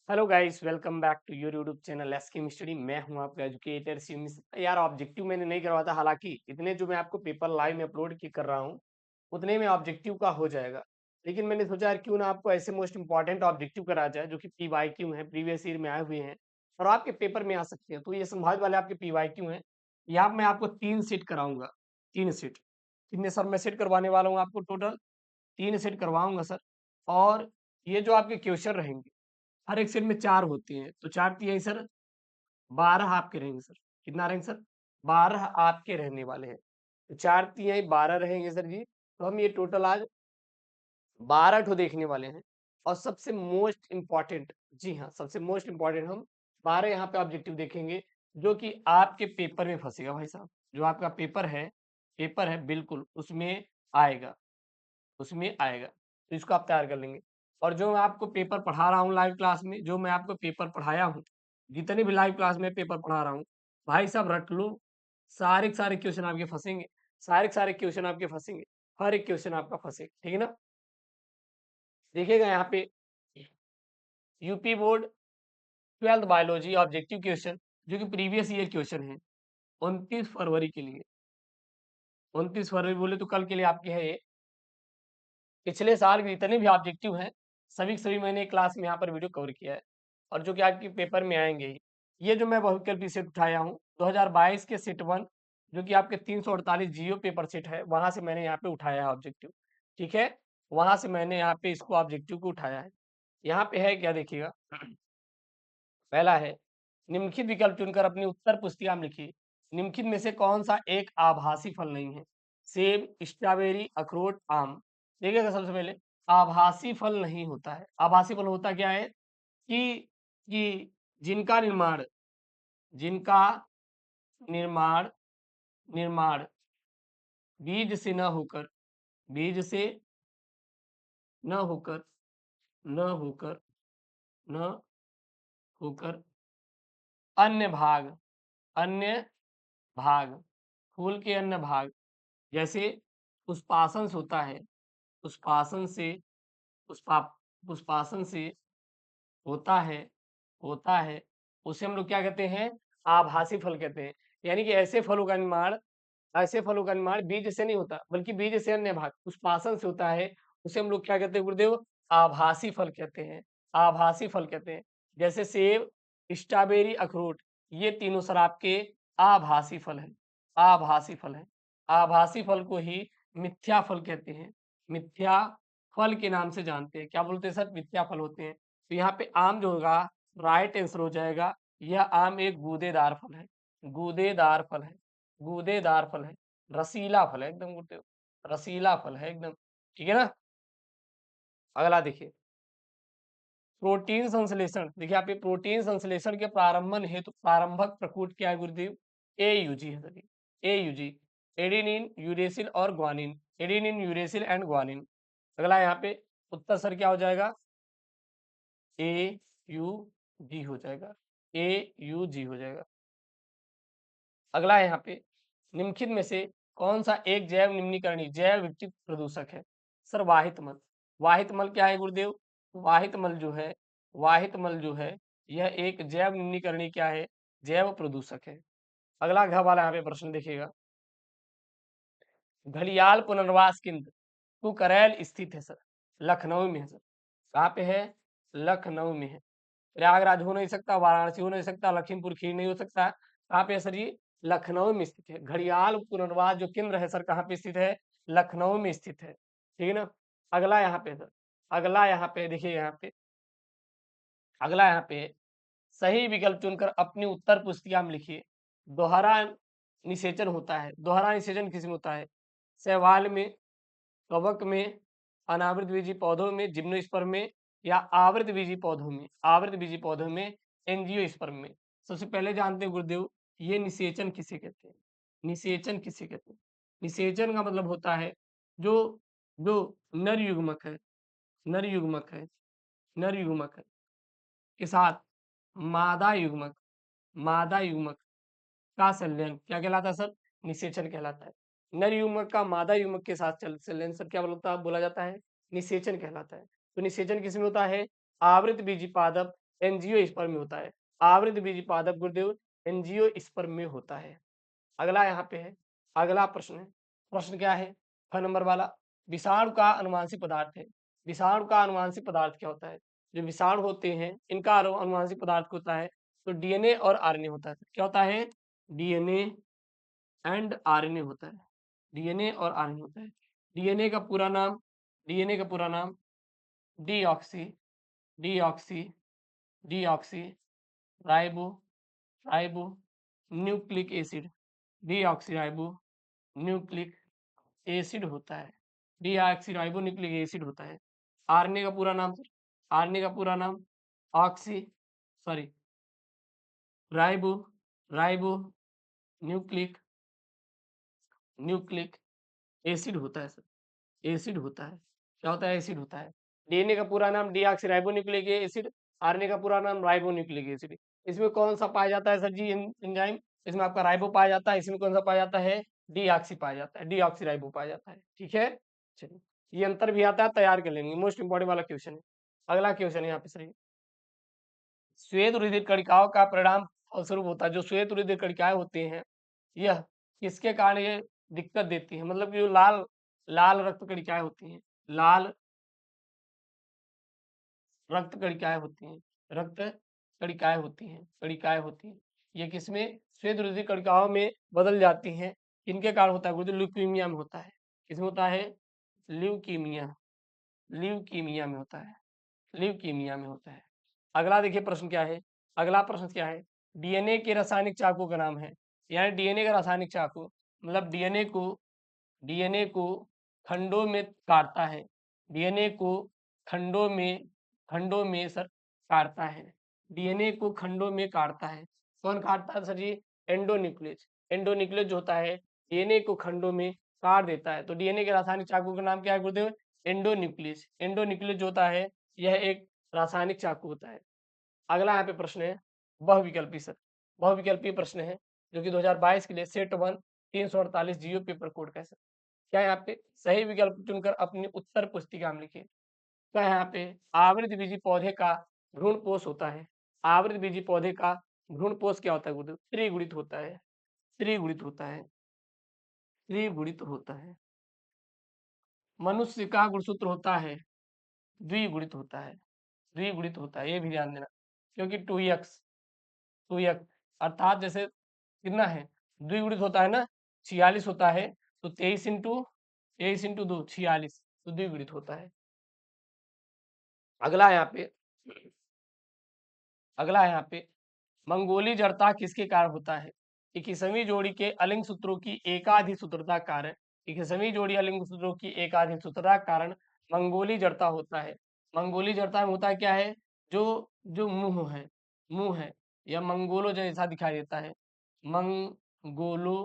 Hello guys, welcome back to your YouTube channel SKM study. मैं हूं आपका educator सिमिस। यार ऑब्जेक्टिव मैंने नहीं करवाया था, हालांकि इतने जो मैं आपको पेपर लाइव में अपलोड की कर रहा हूं उतने में ऑब्जेक्टिव का हो जाएगा। लेकिन मैंने सोचा यार क्यों ना आपको ऐसे मोस्ट इंपॉर्टेंट ऑब्जेक्टिव करा जाए जो कि पीवाईक्यू हैं, प्रीवियस ईयर में आए हुए हैं और आपके पेपर में आ सकते हैं। तो ये संभावित वाले आपके पीवाईक्यू हैं। यहाँ मैं आपको 3 सेट कराऊंगा। 3 सेट कितने सर मैं सेट करवाने वाला हूँ आपको? टोटल 3 सेट करवाऊंगा सर। और ये जो आपके क्वेश्चन रहेंगे, हर एक सेट में 4 होती हैं, तो 4 तिहाई सर 12 आपके रहेंगे सर। कितना रहेंगे सर? 12 आपके रहने वाले हैं। तो 4 तिहाई 12 रहेंगे सर जी। तो हम ये टोटल आज 12 ठो देखने वाले हैं। और सबसे मोस्ट इम्पोर्टेंट, जी हाँ, सबसे मोस्ट इम्पोर्टेंट हम 12 यहाँ पे ऑब्जेक्टिव देखेंगे जो कि आपके पेपर में फंसेगा भाई साहब। जो आपका पेपर है बिल्कुल उसमें आएगा, उसमें आएगा। तो इसको आप तैयार कर लेंगे। और जो मैं आपको पेपर पढ़ा रहा हूँ लाइव क्लास में, जो मैं आपको पेपर पढ़ाया हूँ, जितने भी लाइव क्लास में पेपर पढ़ा रहा हूँ, भाई साहब रट लो, सारे के सारे क्वेश्चन आपके फंसेंगे। सारे के सारे क्वेश्चन आपके फंसेंगे। हर एक क्वेश्चन आपका फंसेगा, ठीक है ना? देखिएगा यहाँ पे UP board 12th biology objective question जो कि प्रीवियस ईयर क्वेश्चन है 29 फरवरी के लिए। 29 फरवरी बोले तो कल के लिए आपके है ये। पिछले साल के जितने भी ऑब्जेक्टिव हैं सभी के सभी मैंने क्लास में यहाँ पर वीडियो कवर किया है और जो कि आपके पेपर में आएंगे ही। ये जो मैं बहुविकल्पी सेट उठाया हूँ 2022 के सेट 1 जो कि आपके 348 जियो पेपर सेट है, वहां से मैंने यहाँ पे उठाया है ऑब्जेक्टिव। ठीक है, वहां से मैंने यहाँ पे इसको ऑब्जेक्टिव को उठाया है। यहाँ पे है क्या देखिएगा। पहला है, निम्नलिखित विकल्प चुनकर अपनी उत्तर पुस्तिका में लिखिए। निम्नलिखित में से कौन सा एक आभासी फल नहीं है? सेब, स्ट्रॉबेरी, अखरोट, आम। देखिएगा सबसे पहले आभासी फल नहीं होता है। आभासी फल होता क्या है कि जिनका निर्माण जिनका निर्माण निर्माण बीज से न होकर बीज से न होकर न होकर न होकर अन्य भाग अन्य भाग फूल के अन्य भाग जैसे पुष्पासन से होता है, पुष्पासन से पुष्पा पुष्पासन से होता है होता है उसे हम लोग क्या कहते हैं? आभासी फल कहते हैं। यानी कि ऐसे फलों का निर्माण बीज से नहीं होता बल्कि बीज से अन्य भाग पुष्पासन से होता है। उसे हम लोग क्या कहते हैं गुरुदेव? आभासी फल कहते हैं। आभासी फल कहते हैं। जैसे सेब, स्ट्रॉबेरी, अखरोट, ये तीनों सर आपके आभासी फल हैं। आभासी फल हैं। आभासी फल को ही मिथ्या फल कहते हैं। मिथ्या फल के नाम से जानते हैं। क्या बोलते हैं सर? मिथ्या फल होते हैं। तो यहाँ पे आम जो होगा राइट आंसर हो जाएगा। यह आम एक गूदेदार फल है। गूदेदार फल है। गूदेदार फल है। रसीला फल है एकदम गुरुदेव। रसीला फल है एकदम। ठीक है ना? अगला देखिए, प्रोटीन संश्लेषण। देखिए आप ये प्रोटीन संश्लेषण के प्रारंभन हेतु प्रारंभक प्रकूट क्या है गुरुदेव? एयूजी है सर। एयूजी, एडेनिन, यूरेसिल और guanine. Adenine, uracil and guanine. अगला यहाँ पे उत्तर सर क्या हो जाएगा? ए यू जी हो जाएगा। ए यू जी हो जाएगा। अगला यहाँ पे निम्नलिखित में से कौन सा एक जैव निम्नीकरणीय जैव विकसित प्रदूषक है? सर वाहित मल। वाहित मल क्या है गुरुदेव? वाहित मल जो है यह एक जैव निम्नीकरणीय क्या है? जैव प्रदूषक है। अगला घ वाला यहाँ पे प्रश्न देखिएगा, घड़ियाल पुनर्वास केंद्र कुकरैल स्थित है सर, लखनऊ में है सर। कहाँ पे है? लखनऊ में है। प्रयागराज हो नहीं सकता, वाराणसी हो नहीं सकता, लखीमपुर खीरी नहीं हो सकता। कहाँ पे है सर ये? लखनऊ में स्थित है। घड़ियाल पुनर्वास जो केंद्र है सर कहाँ पे स्थित है? लखनऊ में स्थित है। ठीक है ना? अगला यहाँ पे सर, अगला यहाँ पे देखिए, यहाँ पे अगला यहाँ पे सही विकल्प चुनकर अपनी उत्तर पुस्तिका में लिखिए। दोहरा निषेचन होता है। दोहरा निषेचन किसमें होता है? शैवाल में, कवक में, अनावृत बीजी पौधों में, जिम्नोस्पर्म में, या आवृत बीजी पौधों में। आवृत बीजी पौधों में, एंजियोस्पर्म में। सबसे पहले जानते हैं गुरुदेव ये निषेचन किसे कहते हैं? निषेचन किसे कहते हैं? निषेचन का मतलब होता है जो जो नर युग्मक है, नर युग्मक है, नर युग्मक है के साथ मादा युग्मक, मादा युग्मक का संलयन क्या कहलाता है सर? निषेचन कहलाता है। नर युग्मक का मादा युग्मक के साथ संलयन सर क्या बोला जाता है? निषेचन कहलाता है। तो निषेचन किसमें होता है? आवृत बीजी पादप एंजियोस्पर्म में होता है। आवृतबीजी पादप गुरुदेव एंजियोस्पर्म में होता है। अगला यहाँ पे है, अगला प्रश्न है, प्रश्न क्या है, 6 नंबर वाला, विषाणु का अनुवांशिक पदार्थ है। विषाणु का अनुवांशिक पदार्थ क्या होता है? जो विषाणु होते हैं इनका अनुवांशिक पदार्थ होता है तो डीएनए और आरएनए होता है। क्या होता है? डीएनए एंड आरएनए होता है। डीएनए और आरएनए होता है। डीएनए का पूरा नाम, डीएनए का पूरा नाम deoxy deoxy deoxy ribo ribo nucleic acid, deoxyribo nucleic acid होता है। डीऑक्सीराइबो न्यूक्लिक एसिड होता है। आरएनए का पूरा नाम सर, आरएनए का पूरा नाम oxy sorry ribo ribo nucleic nucleic acid होता है सर, एसिड होता है। क्या होता है? एसिड होता है। डीएनए का पूरा नाम डीऑक्सीराइबोन्यूक्लिक एसिड, आरएनए का पूरा नाम राइबोन्यूक्लिक एसिड। इसमें कौन सा पाया जाता है सर जी एंजाइम? इसमें आपका राइबो पाया जाता है, इसमें कौन सा पाया जाता है? डीऑक्सी पाया जाता है, डीऑक्सीराइबो पाया जाता है। ठीक है, चलिए ये अंतर भी आता है, तैयार कर लेंगे, मोस्ट इंपॉर्टेंट वाला क्वेश्चन है। अगला क्वेश्चन है यहाँ पे सही, श्वेत रुधिर कणिकाओं का परिणाम फलस्वरूप होता है। जो श्वेत रुधिर कणिकाएं होती हैं यह किसके कारण ये दिक्कत देती है? मतलब कि जो लाल लाल रक्त कणिकाएं होती हैं, लाल रक्त कणिकाएं होती हैं, रक्त कणिकाएं होती हैं, कणिकाएं होती हैं, ये किसमें? श्वेत रुधिर कणिकाओं में बदल जाती हैं। किनके कारण होता है गुरुजी? ल्यूकीमिया में होता है। किसमें होता है? ल्यूकीमिया, ल्यूकीमिया में होता है, ल्यूकीमिया में होता है। अगला देखिए प्रश्न क्या है, अगला प्रश्न क्या है, डीएनए के रासायनिक चाकू का नाम है। यानी डीएनए का रासायनिक चाकू मतलब डीएनए को खंडों में काटता है, डीएनए को खंडों में सर काटता है, डीएनए को खंडों में काटता है। कौन काटता है सर जी? एंडोन्यूक्लियस, एंडोन्यूक्लियस जो होता है डीएनए को खंडों में काट देता है। तो डीएनए के रासायनिक चाकू का नाम क्या है गुरुदेव? एंडोन्यूक्लियस। एंडोन्यूक्लियस जो होता है यह एक रासायनिक चाकू होता है। अगला यहाँ पे प्रश्न है बहुविकल्पी सर, बहुविकल्पी प्रश्न है जो कि 2022 के लिए सेट 1 348 जीओ पेपर कोड का है सर। क्या यहाँ पे सही विकल्प चुनकर अपनी उत्तर पुस्तिका में लिखिए। क्या यहाँ पे आवृतबीजी पौधे का भ्रूणपोष होता है? आवृतबीजी पौधे का भ्रूणपोष क्या होता है गुरुदेव? त्रिगुणित होता है, त्रिगुणित होता है, त्रिगुणित होता है। मनुष्य का गुणसूत्र होता है द्विगुणित होता है, द्विगुणित होता है, ये भी ध्यान देना, क्योंकि 2x 2x अर्थात जैसे कितना है? द्विगुणित होता है ना, 46 होता है, तो 23 इंटू 2 46, तो द्विगुणित होता है। अगला यहाँ पे, अगला यहाँ पे मंगोली जड़ता किसके कारण होता है? 21वीं जोड़ी के अलिंग सूत्रों की एकाधिक सूत्रता कारण, 21वीं जोड़ी अलिंग सूत्रों की एकाधिक सूत्रता कारण मंगोली जड़ता होता है। मंगोली जड़ता में होता है क्या है? जो जो मुंह है, मुंह है या मंगोलो जैसा दिखाई देता है, मंगोलो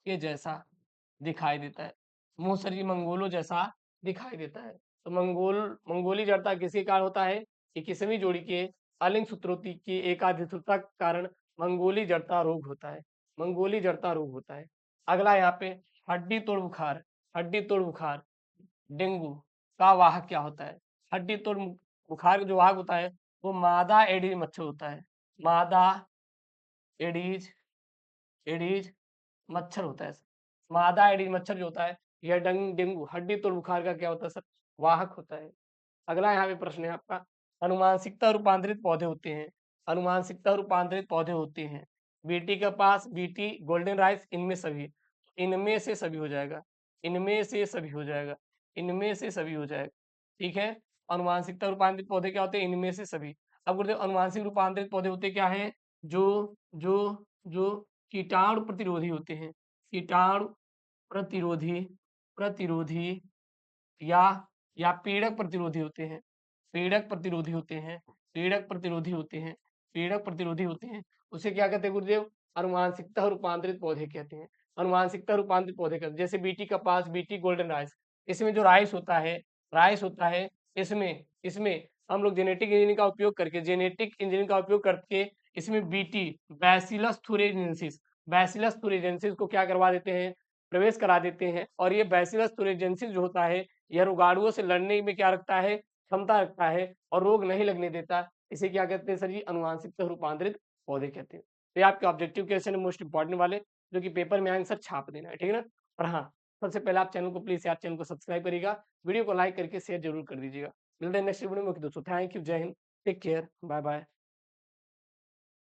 के जैसा दिखाई देता है, मुंह शरीर मंगोलो जैसा दिखाई देता है। तो मंगोली जड़ता किसके कारण होता है? 21वीं जोड़ी के अलिंग सूत्रों की एकाधिकता के कारण मंगोली जड़ता रोग होता है, मंगोली जड़ता रोग होता है। अगला यहाँ पे हड्डी तोड़ बुखार, हड्डी तोड़ बुखार डेंगू का वाहक क्या होता है? हड्डी तोड़ बुखार का जो वाहक होता है वो मादा एडीज मच्छर होता है, मादा एडीज एडीज मच्छर होता है। मादा एडीज मच्छर जो होता है यह डेंगू हड्डी तोड़ बुखार का क्या होता है सर? वाहक होता है। अगला यहाँ पे प्रश्न है आपका, अनुवांशिकता रूपांतरित पौधे होते हैं, अनुवांशिकता रूपांतरित पौधे होते हैं। बीटी के पास बीटी गोल्डन राइस इनमें सभी, इनमें से सभी हो जाएगा, इनमें से सभी हो जाएगा, इनमें से सभी हो जाएगा। ठीक है, अनुवांशिकता रूपांतरित पौधे क्या होते हैं? इनमें से सभी। अब बोलते अनुवांशिक रूपांतरित पौधे होते क्या है? जो जो जो कीटाणु प्रतिरोधी होते हैं, कीटाणु प्रतिरोधी प्रतिरोधी या पीड़क प्रतिरोधी होते हैं, पीड़क प्रतिरोधी होते हैं, पीड़क प्रतिरोधी होते हैं, पीड़क प्रतिरोधी होते हैं। उसे क्या कहते हैं गुरुदेव? अनुवांशिकता रूपांतरित पौधे कहते हैं, अनुवांशिकता रूपांतरित पौधे कहते हैं। जैसे बीटी कपास, बीटी गोल्डन राइस, इसमें जो राइस होता है, राइस होता है, इसमें इसमें हम लोग जेनेटिक इंजीनियरिंग का उपयोग करके, जेनेटिक इंजीनियरिंग का उपयोग करके इसमें बीटी बैसिलस थुरिजेंसिस, बैसिलस थुरिजेंसिस को क्या करवा देते हैं? प्रवेश करा देते हैं। और ये बैसिलस थुरिजेंसिस जो होता है यह रोगाणुओं से लड़ने में क्या रखता है? क्षमता रखता है और रोग नहीं लगने देता। इसे क्या कहते हैं सर जी? आनुवांशिकता रूपांतरित पौधे कहते हैं। तो ये आपके ऑब्जेक्टिव क्वेश्चन है मोस्ट इंपोर्टेंट वाले, जो कि पेपर में आएँगे सर छाप देना है, ठीक है ना? और हाँ, सबसे पहले आप चैनल को प्लीज़ यार चैनल को सब्सक्राइब करिएगा, वीडियो को लाइक करके शेयर ज़रूर कर दीजिएगा। मिलते हैं नेक्स्ट वीडियो में। ओके दोस्तों, थैंक यू, जय हिंद, टेक केयर, बाय बाय।